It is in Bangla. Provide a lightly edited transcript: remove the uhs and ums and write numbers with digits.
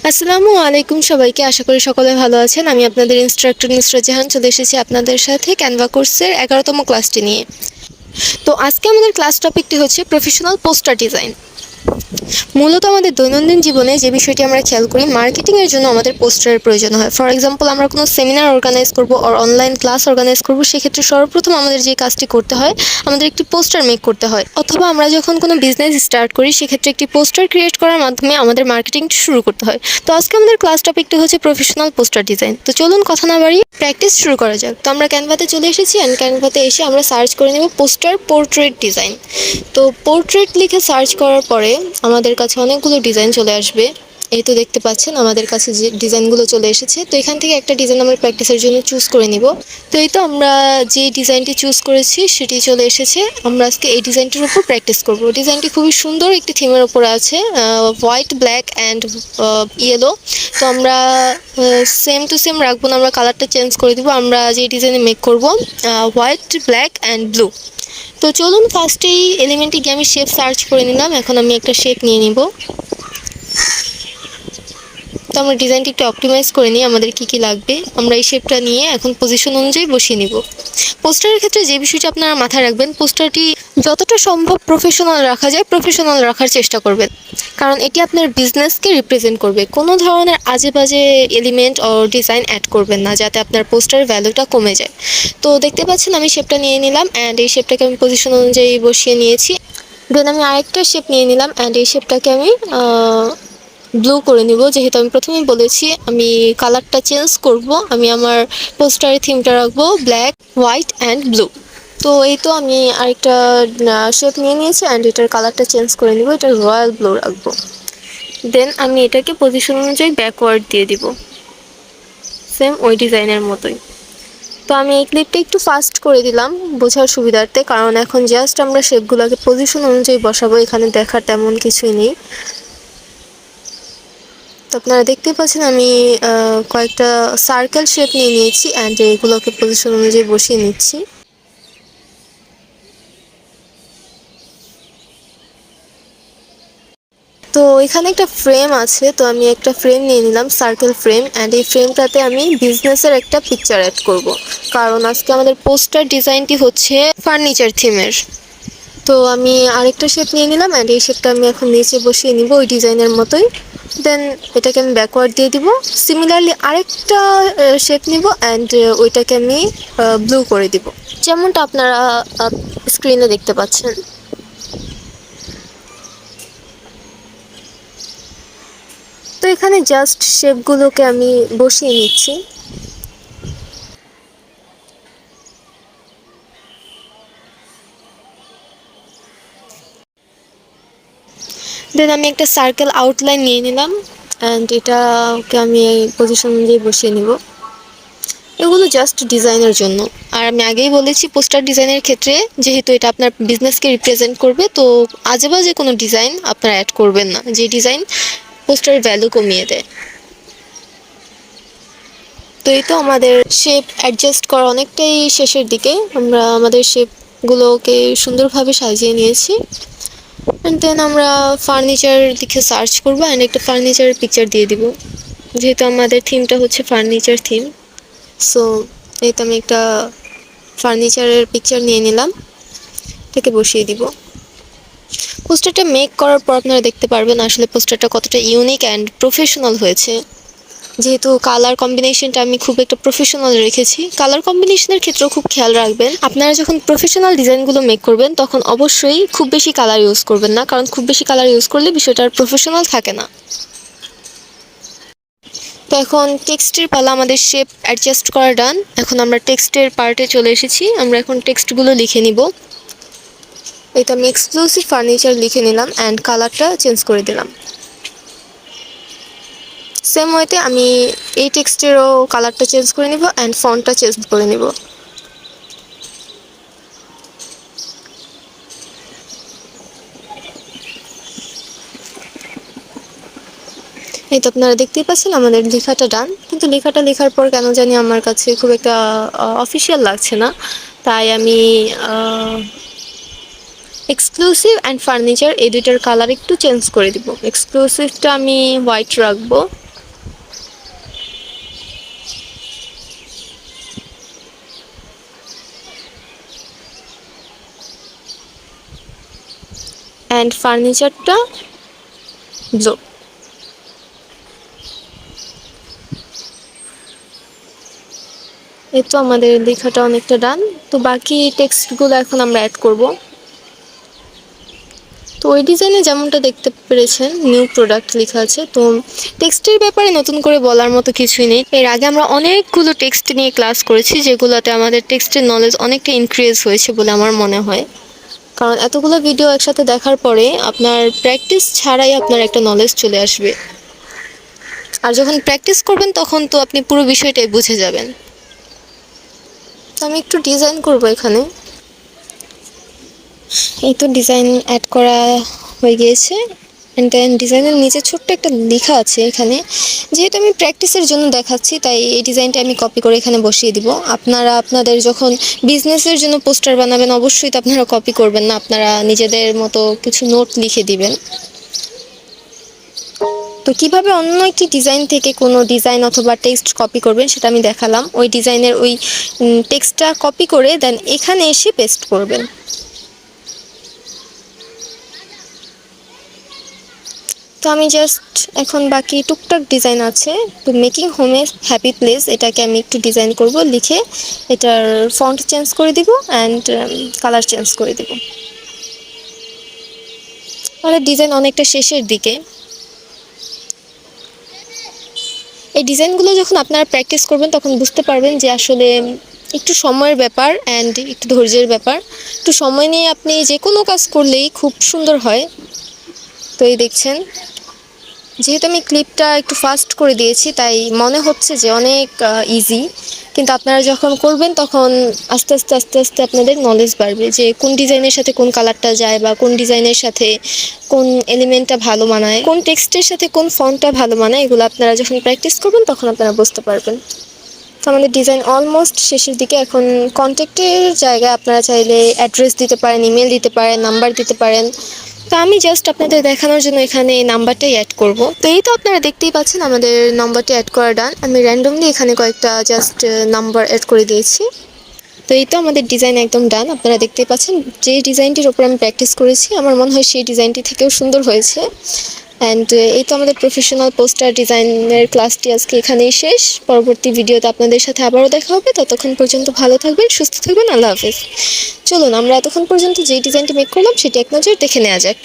আসসালামু আলাইকুম সবাইকে। আশা করি সকলে ভালো আছেন। আমি আপনাদের ইনস্ট্রাক্টর নুসরাত জাহান চলে এসেছি আপনাদের সাথে ক্যানভা কোর্সের 11তম ক্লাসটি নিয়ে। তো আজকে আমাদের ক্লাস টপিকটি হচ্ছে প্রফেশনাল পোস্টার ডিজাইন। মূলত আমাদের দৈনন্দিন জীবনে যে বিষয়টি আমরা খেয়াল করি, মার্কেটিংয়ের জন্য আমাদের পোস্টারের প্রয়োজন হয়। ফর এক্সাম্পল, আমরা কোনো সেমিনার অর্গানাইজ করবো আর অনলাইন ক্লাস অর্গানাইজ করবো, সেক্ষেত্রে সর্বপ্রথম আমাদের যে কাজটি করতে হয়, আমাদের একটি পোস্টার মেক করতে হয়। অথবা আমরা যখন কোনো বিজনেস স্টার্ট করি, সেক্ষেত্রে একটি পোস্টার ক্রিয়েট করার মাধ্যমে আমাদের মার্কেটিংটি শুরু করতে হয়। তো আজকে আমাদের ক্লাস টপিকটি হচ্ছে প্রফেশনাল পোস্টার ডিজাইন। তো চলুন কথা না বাড়িয়ে প্র্যাকটিস শুরু করা যাক। তো আমরা ক্যানভাতে চলে এসেছি, অ্যান্ড ক্যানভাতে এসে আমরা সার্চ করে নেব পোস্টার পোর্ট্রেট ডিজাইন। তো পোর্ট্রেট লিখে সার্চ করার পরে আমাদের কাছে অনেকগুলো ডিজাইন চলে আসবে। এই তো দেখতে পাচ্ছেন আমাদের কাছে যে ডিজাইনগুলো চলে এসেছে। তো এখান থেকে একটা ডিজাইন আমরা প্র্যাকটিসের জন্য চুজ করে নিব। তো এই তো আমরা যে ডিজাইনটি চুজ করেছি সেটি চলে এসেছে। আমরা আজকে এই ডিজাইনটির উপর প্র্যাকটিস করব। ডিজাইনটি খুবই সুন্দর একটি থিমের উপরে আছে, হোয়াইট, ব্ল্যাক অ্যান্ড ইয়েলো। তো আমরা সেম টু সেম রাখবো না, আমরা কালারটা চেঞ্জ করে দিব। আমরা যে ডিজাইনে মেক করব হোয়াইট, ব্ল্যাক অ্যান্ড ব্লু। তো চলুন ফার্স্টেই এলিমেন্টে গিয়ে আমি শেপ সার্চ করে নিলাম। এখন আমি একটা শেপ নিয়ে নিব। তো আমরা ডিজাইনটি একটু অপটিমাইজ করে নিই, আমাদের কি লাগবে। আমরা এই শেপটা নিয়ে এখন পজিশন অনুযায়ী বসিয়ে নিব। পোস্টারের ক্ষেত্রে যে বিষয়টি আপনারা মাথায় রাখবেন, পোস্টারটি যতটা সম্ভব প্রফেশনাল রাখা যায় প্রফেশনাল রাখার চেষ্টা করবেন, কারণ এটি আপনার বিজনেসকে রিপ্রেজেন্ট করবে। কোনো ধরনের আজে বাজে এলিমেন্ট ও ডিজাইন অ্যাড করবেন না, যাতে আপনার পোস্টারের ভ্যালুটা কমে যায়। তো দেখতে পাচ্ছেন আমি শেপটা নিয়ে নিলাম, অ্যান্ড এই শেপটাকে আমি পজিশন অনুযায়ী বসিয়ে নিয়েছি। দেন আমি আরেকটা শেপ নিয়ে নিলাম, অ্যান্ড এই শেপটাকে আমি ব্লু করে নিব। যেহেতু আমি প্রথমেই বলেছি আমি কালারটা চেঞ্জ করব, আমি আমার পোস্টারের থিমটা রাখবো ব্ল্যাক, হোয়াইট অ্যান্ড ব্লু। তো এই তো আমি আরেকটা শেপ নিয়ে নিয়েছি, অ্যান্ড এটার কালারটা চেঞ্জ করে নিব, এটা রয়্যাল ব্লু রাখবো। দেন আমি এটাকে পজিশন অনুযায়ী ব্যাকওয়ার্ড দিয়ে দিব, সেম ওই ডিজাইনের মতোই। তো আমি এই ক্লিপটা একটু ফাস্ট করে দিলাম বোঝার সুবিধার্থে, কারণ এখন জাস্ট আমরা শেপগুলোকে পজিশন অনুযায়ী বসাবো, এখানে দেখার তেমন কিছুই নেই। তো আপনারা দেখতে পাচ্ছেন আমি কয়েকটা সার্কেল শেপ নিয়ে নিয়েছি, অ্যান্ড এগুলোকে পজিশন অনুযায়ী বসিয়ে নিচ্ছি। তো এখানে একটা ফ্রেম আছে, তো আমি একটা ফ্রেম নিয়ে নিলাম, সার্কেল ফ্রেম, অ্যান্ড এই ফ্রেমটাতে আমি বিজনেসের একটা পিকচার অ্যাড করব, কারণ আজকে আমাদের পোস্টার ডিজাইনটি হচ্ছে ফার্নিচার থিমের। তো আমি আরেকটা শেপ নিয়ে নিলাম, অ্যান্ড এই শেপটা আমি এখন নিচে বসিয়ে নিব ওই ডিজাইনের মতোই। দেন এটাকে আমি ব্যাকওয়ার্ড দিয়ে দিব। সিমিলারলি আরেকটা শেপ নিব, অ্যান্ড ওইটাকে আমি ব্লু করে দিব, যেমনটা আপনারা স্ক্রিনে দেখতে পাচ্ছেন। তো এখানে জাস্ট শেপগুলোকে আমি বসিয়ে নিচ্ছি। দেন আমি একটা সার্কেল আউটলাইন নিয়ে নিলাম, অ্যান্ড এটাকে আমি এই পজিশন অনুযায়ী বসিয়ে নিব। এগুলো জাস্ট ডিজাইনের জন্য। আর আমি আগেই বলেছি পোস্টার ডিজাইনের ক্ষেত্রে যেহেতু এটা আপনার বিজনেসকে রিপ্রেজেন্ট করবে, তো আজে বাজে কোনো ডিজাইন আপনারা অ্যাড করবেন না, যে ডিজাইন পোস্টারের ভ্যালু কমিয়ে দেয়। তো এই তো আমাদের শেপ অ্যাডজাস্ট করা অনেকটাই শেষের দিকে। আমরা আমাদের শেপগুলোকে সুন্দরভাবে সাজিয়ে নিয়েছি, অ্যান্ড দেন আমরা ফার্নিচার দিকে সার্চ করবো, অ্যান্ড একটা ফার্নিচারের পিকচার দিয়ে দিব, যেহেতু আমাদের থিমটা হচ্ছে ফার্নিচার থিম। সো এই তো আমি একটা ফার্নিচারের পিকচার নিয়ে নিলাম, এটাকে বসিয়ে দিব। পোস্টারটা মেক করার পর আপনারা দেখতে পারবেন আসলে পোস্টারটা কতটা ইউনিক অ্যান্ড প্রফেশনাল হয়েছে। যেহেতু কালার কম্বিনেশনটা আমি খুব একটা প্রফেশনাল রেখেছি, কালার কম্বিনেশনের ক্ষেত্রেও খুব খেয়াল রাখবেন। আপনারা যখন প্রফেশনাল ডিজাইনগুলো মেক করবেন তখন অবশ্যই খুব বেশি কালার ইউজ করবেন না, কারণ খুব বেশি কালার ইউজ করলে বিষয়টা আর প্রফেশনাল থাকে না। তো এখন টেক্সটের পালা, আমাদের শেপ অ্যাডজাস্ট করা ডান। এখন আমরা টেক্সটের পার্টে চলে এসেছি, আমরা এখন টেক্সটগুলো লিখে নিব। এটা আমি এক্সক্লুসিভ ফার্নিচার লিখে নিলাম, অ্যান্ড কালারটা চেঞ্জ করে দিলাম। সেম ওয়েতে আমি এই টেক্সটেরও কালারটা চেঞ্জ করে নিব, অ্যান্ড ফন্টটা চেঞ্জ করে নিব। এই তো আপনারা দেখতেই পাচ্ছেন আমাদের লেখাটা ডান, কিন্তু লেখাটা লেখার পর কেন জানি আমার কাছে খুব একটা অফিসিয়াল লাগছে না, তাই আমি এক্সক্লুসিভ অ্যান্ড ফার্নিচার এই দুইটার কালার একটু চেঞ্জ করে দিব। এক্সক্লুসিভটা আমি হোয়াইট রাখবো, অ্যান্ড ফার্নিচারটা ব্লু। এই তো আমাদের লেখাটা অনেকটা ডান। তো বাকি টেক্সটগুলো এখন আমরা অ্যাড করব। তো ওই ডিজাইনে যেমনটা দেখতে পেরেছেন নিউ প্রোডাক্ট লেখা আছে। তো টেক্সটের ব্যাপারে নতুন করে বলার মতো কিছুই নেই। এর আগে আমরা অনেকগুলো টেক্সট নিয়ে ক্লাস করেছি, যেগুলোতে আমাদের টেক্সটের নলেজ অনেকটা ইনক্রিজ হয়েছে বলে আমার মনে হয়। কারণ এতগুলো ভিডিও একসাথে দেখার পরে আপনার প্র্যাকটিস ছাড়াই আপনার একটা নলেজ চলে আসবে। আর যখন প্র্যাকটিস করবেন তখন তো আপনি পুরো বিষয়টাই বুঝে যাবেন। তো আমি একটু ডিজাইন করব এখানে। এই তো ডিজাইন অ্যাড করা হয়ে গিয়েছে। অ্যান্ড দেন ডিজাইনের নিচে ছোট্ট একটা লেখা আছে এখানে। যেহেতু আমি প্র্যাকটিসের জন্য দেখাচ্ছি, তাই এই ডিজাইনটা আমি কপি করে এখানে বসিয়ে দিব। আপনারা আপনাদের যখন বিজনেসের জন্য পোস্টার বানাবেন, অবশ্যই তো আপনারা কপি করবেন না, আপনারা নিজেদের মতো কিছু নোট লিখে দিবেন। তো কিভাবে অন্য একটি ডিজাইন থেকে কোনো ডিজাইন অথবা টেক্সট কপি করবেন সেটা আমি দেখালাম। ওই ডিজাইনের ওই টেক্সটটা কপি করে দেন এখানে এসে পেস্ট করবেন। তো আমি জাস্ট এখন বাকি টুকটাক ডিজাইন আছে। তো মেকিং হোমে হ্যাপি প্লেস, এটাকে আমি একটু ডিজাইন করব লিখে এটার ফন্ট চেঞ্জ করে দিব অ্যান্ড কালার চেঞ্জ করে দিব। আমাদের ডিজাইন অনেকটা শেষের দিকে। এই ডিজাইনগুলো যখন আপনারা প্র্যাকটিস করবেন তখন বুঝতে পারবেন যে আসলে একটু সময়ের ব্যাপার অ্যান্ড একটু ধৈর্যের ব্যাপার। একটু সময় নিয়ে আপনি যে কোনো কাজ করলেই খুব সুন্দর হয়। তো এই দেখছেন, যেহেতু আমি ক্লিপটা একটু ফাস্ট করে দিয়েছি তাই মনে হচ্ছে যে অনেক ইজি, কিন্তু আপনারা যখন করবেন তখন আস্তে আস্তে আস্তে আস্তে আপনাদের নলেজ বাড়বে যে কোন ডিজাইনের সাথে কোন কালারটা যায়, বা কোন ডিজাইনের সাথে কোন এলিমেন্টটা ভালো মানায়, কোন টেক্সটের সাথে কোন ফন্টটা ভালো মানায়। এগুলো আপনারা যখন প্র্যাকটিস করবেন তখন আপনারা বুঝতে পারবেন। তো আমাদের ডিজাইন অলমোস্ট শেষের দিকে। এখন কন্ট্যাক্টের জায়গায় আপনারা চাইলে অ্যাড্রেস দিতে পারেন, ইমেল দিতে পারেন, নাম্বার দিতে পারেন। তো আমি জাস্ট আপনাদের দেখানোর জন্য এখানে এই নাম্বারটাই অ্যাড করব। তো এই তো আপনারা দেখতেই পাচ্ছেন আমাদের নাম্বারটি অ্যাড করা ডান। আমি র্যান্ডমলি এখানে কয়েকটা জাস্ট নাম্বার অ্যাড করে দিয়েছি। তো এই তো আমাদের ডিজাইন একদম ডান। আপনারা দেখতেই পাচ্ছেন যে ডিজাইনটির ওপর আমি প্র্যাকটিস করেছি আমার মনে হয় সেই ডিজাইনটি থেকেও সুন্দর হয়েছে। অ্যান্ড এই তো আমাদের প্রফেশনাল পোস্টার ডিজাইনের ক্লাসটি আজকে এখানেই শেষ। পরবর্তী ভিডিওতে আপনাদের সাথে আবারও দেখা হবে। ততক্ষণ পর্যন্ত ভালো থাকবেন, সুস্থ থাকবেন। আল্লাহ হাফেজ। চলুন আমরা এতক্ষণ পর্যন্ত যেই ডিজাইনটি মেক করলাম সেটি এক নজর দেখে নেওয়া যাক।